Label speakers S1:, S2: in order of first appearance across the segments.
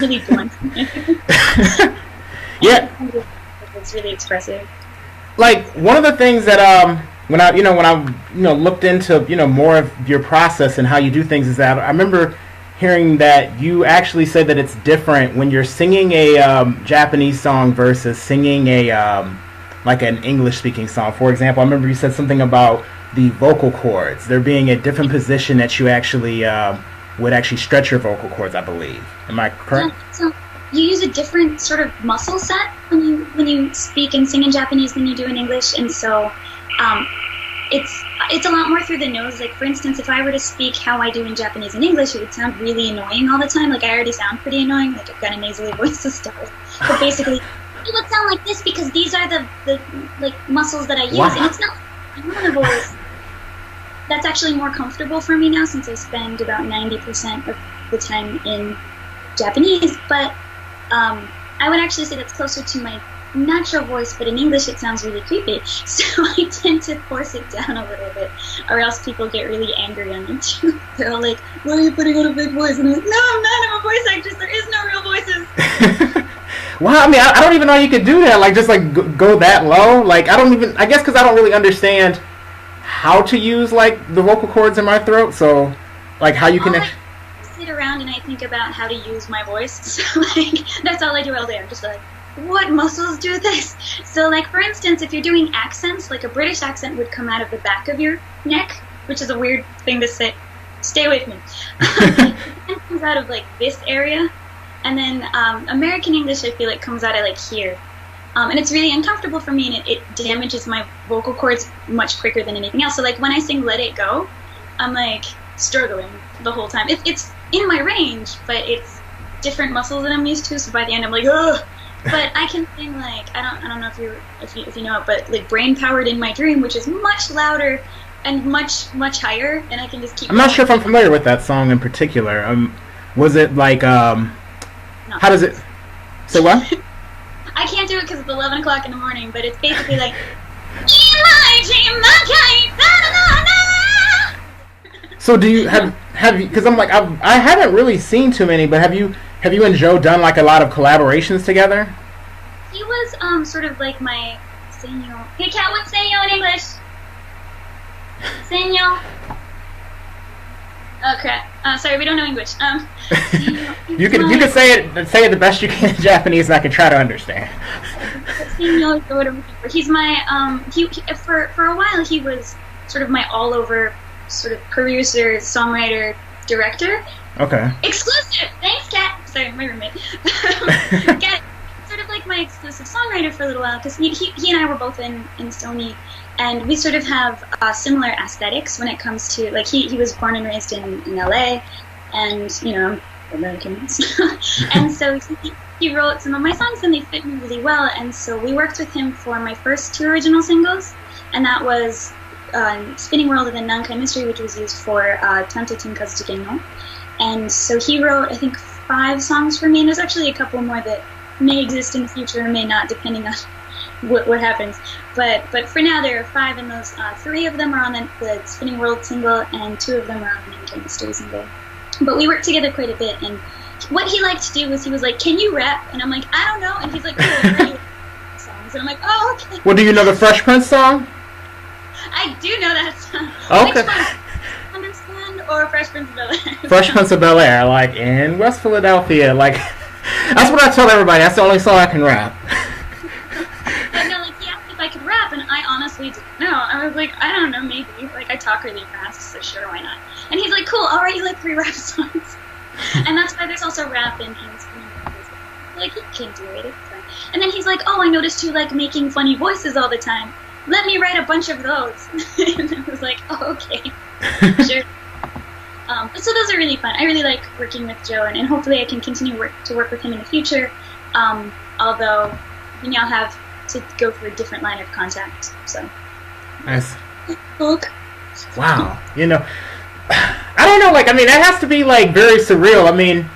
S1: really blunt.
S2: Yeah,
S1: It's really expressive.
S2: like one of the things that when I looked into more of your process and how you do things is that I remember hearing that you actually said that it's different when you're singing a Japanese song versus singing a like an English speaking song. For example, I remember you said something about the vocal cords there being a different position that you actually would actually stretch your vocal cords, I believe. Am I correct?
S1: So you use a different sort of muscle set when you speak and sing in Japanese than you do in English, and so it's a lot more through the nose. Like, for instance, if I were to speak how I do in Japanese and English, it would sound really annoying all the time. Like, I already sound pretty annoying. Like, I've got a nasally voice to start. But basically, it would sound like this because these are the like muscles that I use,
S2: Wow.
S1: and it's not one of those. That's actually more comfortable for me now since I spend about 90% of the time in Japanese. But I would actually say that's closer to my natural voice, but in English it sounds really creepy. So I tend to force it down a little bit, or else people get really angry on me too. They're all like, "Why are you putting on a big voice?" And I'm like, "No, I'm not. I'm a voice actress. There is no real voices."
S2: Wow, I mean, I don't even know you could do that. Like, just like go that low. Like, I guess because I don't really understand how to use like the vocal cords in my throat. So, like, how you can.
S1: I sit around and I think about how to use my voice. So like that's all I do all day. I'm just like, what muscles do this? So like, for instance, if you're doing accents, like a British accent would come out of the back of your neck, which is a weird thing to say. Stay with me. It comes out of like this area, and then American English I feel like comes out of like here. And it's really uncomfortable for me, and it damages my vocal cords much quicker than anything else. So like when I sing Let It Go, I'm like struggling the whole time. It's in my range, but it's different muscles that I'm used to, so by the end I'm like, ugh. But I can sing like, I don't know if you know it, but like Brain Powered in My Dream, which is much louder and much higher, and I can just keep
S2: I'm not sure if I'm familiar with that song in particular. Was it like
S1: No.
S2: how does it say what?
S1: I can't do it because it's 11 o'clock in the morning, but it's basically like, in my dream,
S2: So do you have you? Because I'm like I haven't really seen too many, but have you and Joe done like a lot of collaborations together?
S1: He was sort of like my senor. Hey, Kat, what's senor in English? Senor. Oh crap! Sorry, we don't know English.
S2: You can say it the best you can in Japanese, and I can try to understand.
S1: Senor or whatever. He's my he for a while he was sort of my all over sort of producer, songwriter, director.
S2: Okay.
S1: Exclusive. Thanks, Kat. Sorry, my roommate. Kat, sort of like my exclusive songwriter for a little while because he and I were both in Sony, and we sort of have similar aesthetics when it comes to like he was born and raised in LA, and you know American, and so he wrote some of my songs and they fit me really well, and so we worked with him for my first two original singles, and that was Spinning World and then Nankai Mystery, which was used for Tanto Tinkazu Jikeno. And so he wrote, I think, 5 songs for me, and there's actually a couple more that may exist in the future or may not, depending on what happens. But for now, there are 5, and those 3 of them are on the Spinning World single, and 2 of them are on the Nankai Mystery single. But we worked together quite a bit, and what he liked to do was he was like, "Can you rap?" And I'm like, "I don't know." And he's like, "Cool, where are you songs?" And I'm like, "Oh, okay."
S2: Well, do you know the Fresh Prince song?
S1: I do know that song.
S2: Okay.
S1: Which one? Understand or Fresh Prince of Bel-Air?
S2: Fresh Prince of Bel-Air, like in West Philadelphia, like that's what I tell everybody. That's the only song I can rap.
S1: But no, like he asked me if I could rap, and I honestly didn't know. I was like, I don't know, maybe. Like I talk really fast, so sure, why not? And he's like, cool, I'll write you like 3 rap songs. And that's why there's also rap in Spinning World. Like you can do it, it's fine. And then he's like, oh, I noticed you like making funny voices all the time. Let me write a bunch of those. And I was like, oh, okay, sure. So those are really fun. I really like working with Joe, and hopefully I can continue to work with him in the future. Although we now have to go through a different line of contact. So.
S2: Nice.
S1: Look.
S2: Wow. You know, I don't know. Like, I mean, that has to be like very surreal. I mean,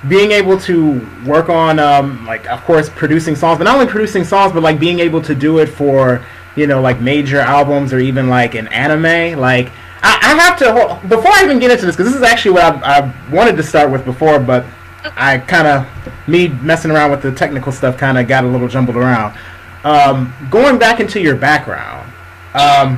S2: being able to work on, like, of course, producing songs, but not only producing songs, but like being able to do it for, you know, like major albums or even like an anime. Like, I have to before I even get into this, because this is actually what I wanted to start with before, but I kind of, me messing around with the technical stuff kind of got a little jumbled around. Going back into your background.
S1: I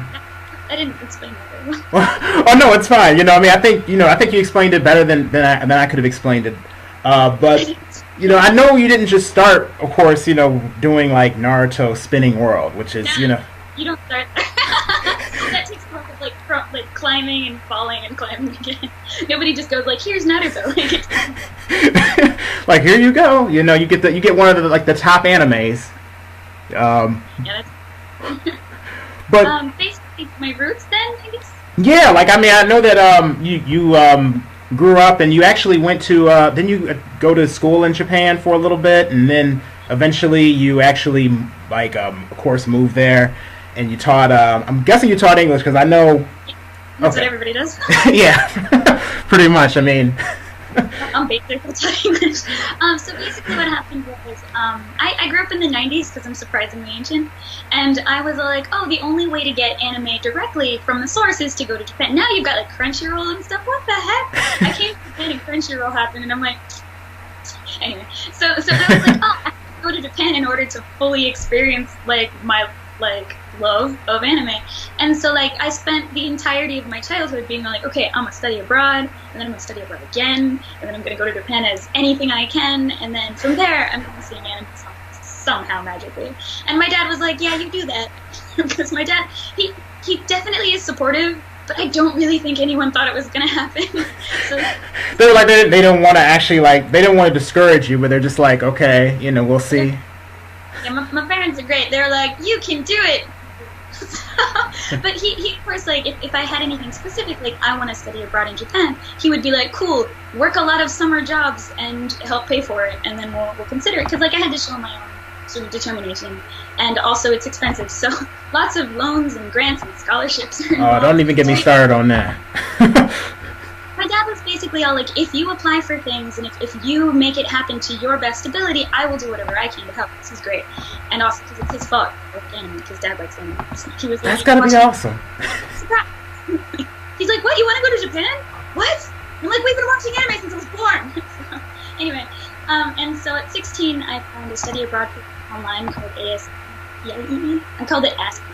S1: didn't explain that very well.
S2: Oh no, it's fine. You know, I mean, I think you explained it better than I could have explained it. But you know, I know you didn't just start, of course, you know, doing like Naruto Spinning World, which is, you know.
S1: You don't start. That takes a lot of like climbing and falling and climbing again. Nobody just goes like, "Here's Naruto."
S2: Like, here you go. You know, you get one of the like the top animes.
S1: Yeah, that's.
S2: But
S1: basically, my roots then, I guess.
S2: Yeah, like I mean, I know that you grew up and you actually went to then you go to school in Japan for a little bit, and then eventually you actually like of course moved there, and you taught. I'm guessing you taught English because I know.
S1: That's what everybody does.
S2: Yeah, pretty much. I mean.
S1: I'm basic with English. So basically what happened was I grew up in the 90s because I'm surprisingly ancient, and I was like, oh, the only way to get anime directly from the source is to go to Japan. Now you've got like Crunchyroll and stuff. What the heck? I came to Japan and Crunchyroll happened, and I'm like, anyway. So I was like, oh, I have to go to Japan in order to fully experience like my like love of anime. And so like I spent the entirety of my childhood being like, okay, I'm gonna study abroad, and then I'm gonna study abroad again, and then I'm gonna go to Japan as anything I can, and then from there I'm gonna be seeing anime somehow magically. And my dad was like, yeah, you do that. Because my dad, he definitely is supportive, but I don't really think anyone thought it was gonna happen. So
S2: they're like they don't want to actually like they don't want to discourage you, but they're just like, okay, you know, we'll see.
S1: Yeah, my parents are great. They're like, you can do it. But he of course, like, if I had anything specific, like, I want to study abroad in Japan, he would be like, cool, work a lot of summer jobs and help pay for it, and then we'll consider it. Because, like, I had to show my own sort of determination. And also, it's expensive. So, lots of loans and grants and scholarships.
S2: Oh, don't even get me started on that.
S1: My dad was basically all like, if you apply for things and if you make it happen to your best ability, I will do whatever I can to help. This is great. And also because it's his fault because dad likes anime. So he was like,
S2: that's gotta be awesome.
S1: He's like, what, you want to go to Japan? What? I'm like, we've been watching anime since I was born. So, anyway, and so at 16 I found a study abroad program online called ASPIEE. I called it ASPIEE.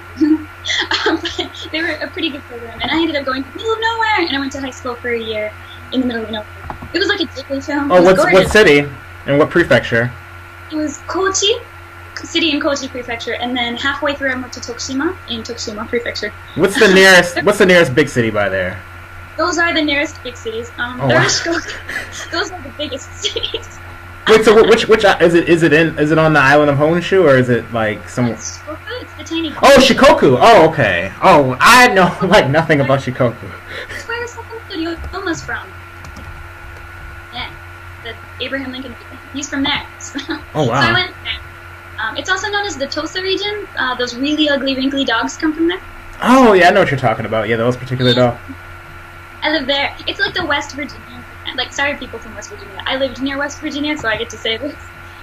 S1: But they were a pretty good program, and I ended up going to the middle of nowhere, and I went to high school for a year in the middle of nowhere. It was like a Ghibli film.
S2: Oh, what city and what prefecture?
S1: It was Kochi city in Kochi prefecture, and then halfway through I moved to Tokushima in Tokushima prefecture.
S2: What's the nearest big city by there?
S1: Those are the nearest big cities. Those are the biggest cities.
S2: Wait, so which is it on the island of Honshu, or is it like some?
S1: It's Shikoku. It's the tiny.
S2: Oh, Shikoku. Oh, okay. Oh, I know like nothing about Shikoku.
S1: It's where Sakamoto Ryoma's from. Yeah, the Abraham Lincoln. He's from there.
S2: Oh wow.
S1: So I went there. It's also known as the Tosa region. Those really ugly, wrinkly dogs come from there.
S2: Oh yeah, I know what you're talking about. Yeah, those particular dogs.
S1: I live there. It's like the West Virginia. Like, sorry, people from West Virginia. I lived near West Virginia, so I get to say this.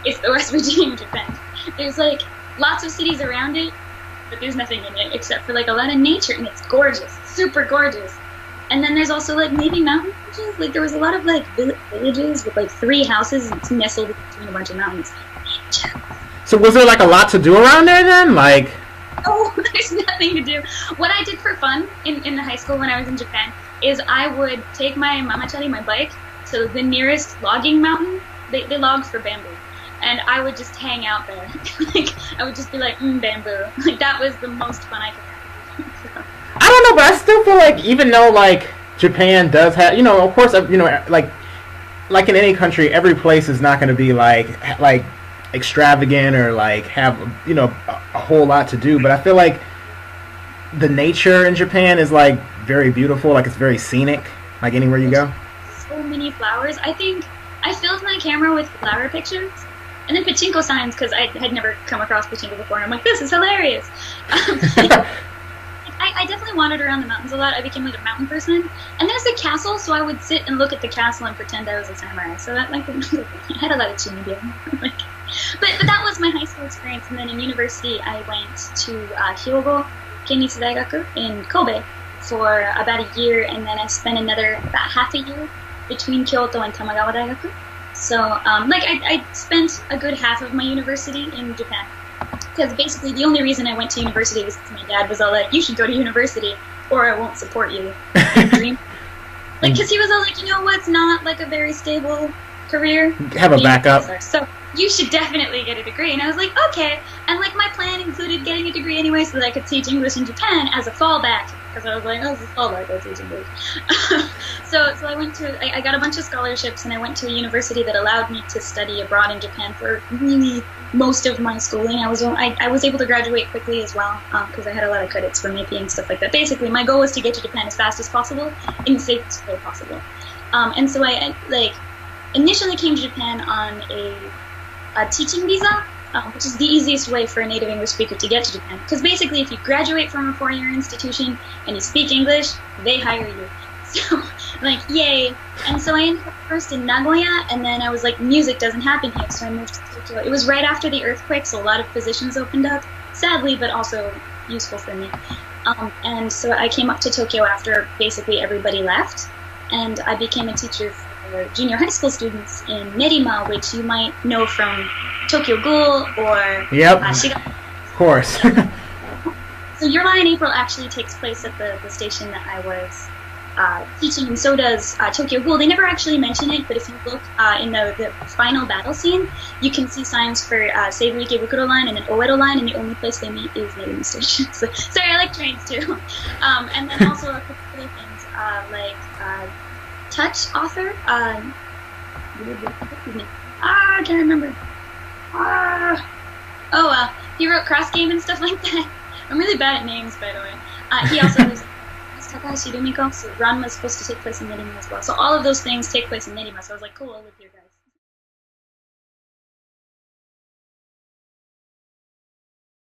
S1: It's the West Virginia of Japan. There's, like, lots of cities around it, but there's nothing in it except for, like, a lot of nature, and it's gorgeous. Super gorgeous. And then there's also, like, maybe mountain villages. Like, there was a lot of, like, villages with, like, 3 houses and it's nestled between a bunch of mountains.
S2: So was there, like, a lot to do around there, then? Like...
S1: Oh, there's nothing to do. What I did for fun in the high school when I was in Japan is I would take my mamachari, my bike, to the nearest logging mountain. They log for bamboo. And I would just hang out there. Like, I would just be like, bamboo. Like, that was the most fun I could have. So.
S2: I don't know, but I still feel like even though, like, Japan does have, you know, of course, you know, like in any country, every place is not going to be, like extravagant or, like, have, you know, a whole lot to do. But I feel like the nature in Japan is, like, very beautiful. Like, it's very scenic, like, anywhere you go.
S1: So many flowers. I think I filled my camera with flower pictures and then pachinko signs because I had never come across pachinko before, and I'm like, this is hilarious. I definitely wandered around the mountains a lot. I became like a mountain person. And there's a castle, so I would sit and look at the castle and pretend I was a samurai. So that, like, I had a lot of chimidia. Like, but that was my high school experience. And then in university, I went to Hyogo Kennitsu Daigaku in Kobe for about a year, and then I spent another about half a year between Kyoto and Tamagawa Daigaku. So, like, I spent a good half of my university in Japan. Because basically the only reason I went to university was because my dad was all like, you should go to university or I won't support you in dream. Like, because he was all like, you know what's not, like, a very stable career?
S2: Have a backup.
S1: So you should definitely get a degree. And I was like, okay. And, like, my plan included getting a degree anyway so that I could teach English in Japan as a fallback. Because I was like, oh, this is fallback, I'll teach English. So I went to, I got a bunch of scholarships, and I went to a university that allowed me to study abroad in Japan for really most of my schooling. I was able to graduate quickly as well, because I had a lot of credits for MIPI and stuff like that. Basically, my goal was to get to Japan as fast as possible in the safest way possible. And so I initially came to Japan on a teaching visa, which is the easiest way for a native English speaker to get to Japan. Because basically, if you graduate from a four-year institution and you speak English, they hire you. So, like, yay. And so I ended up first in Nagoya, and then I was like, music doesn't happen here, so I moved to Tokyo. It was right after the earthquake, so a lot of positions opened up, sadly, but also useful for me. And so I came up to Tokyo after basically everybody left, and I became a teacher for junior high school students in Nerima, which you might know from Tokyo Ghoul or Shiga.
S2: Of course.
S1: So Your Lie in April actually takes place at the station that I was teaching, and so does Tokyo Ghoul. They never actually mention it, but if you look in the final battle scene, you can see signs for Seibu Ikebukuro line and an Oedo line, and the only place they meet is Nerima Station. So, sorry, I like trains too. And then also a couple other things, like Touch author. I can't remember. He wrote Cross Game and stuff like that. I'm really bad at names, by the way. He also lives Takahashi Rumiko, so Ranma is supposed to take place in Nerima as well. So all of those things take place in Nerima, so I was like, cool, I'll live here, guys.